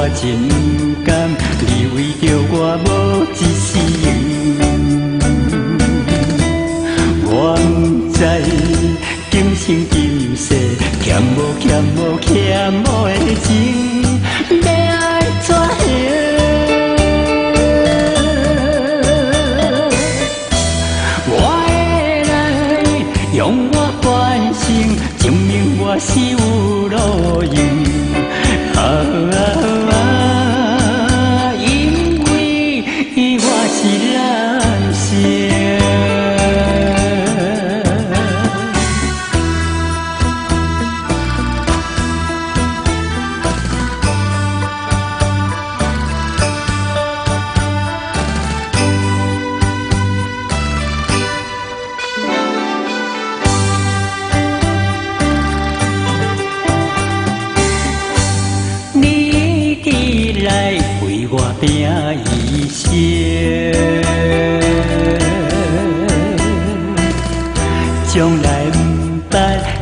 我真不甘，你为着我无一世缘。我不知今生今世欠无的情，要爱怎样？我会来用我半生证明我是有路用。因为我是男性。来为我拼一生，将来不捌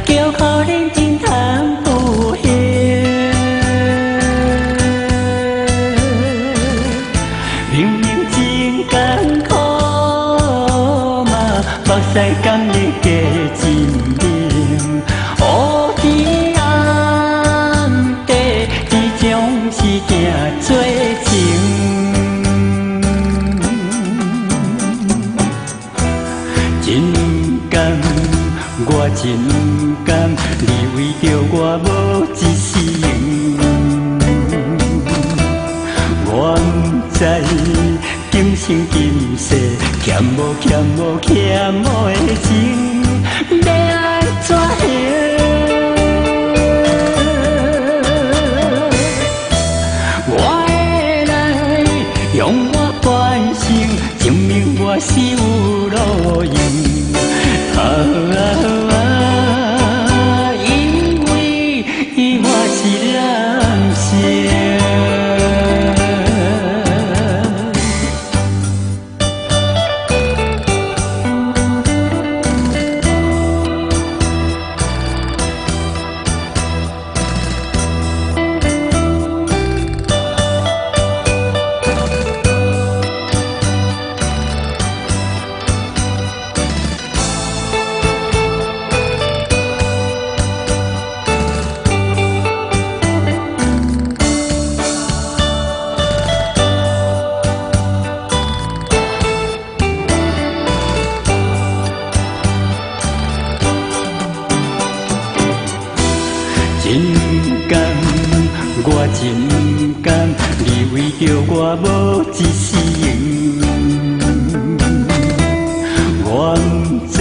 叫可怜真通不幸。明明真艰苦嘛，目屎甘会加真明。乌天暗地，只将是行做情。真不甘，我真不甘，你为着我无一世缘。我不知今生今世欠无的情，要爱怎样？我会来用我半生证明我是有路用。因为我是男性。真不甘，我真不甘，你为着我无一世缘。我不知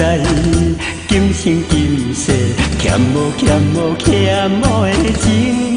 今生今世欠无的情。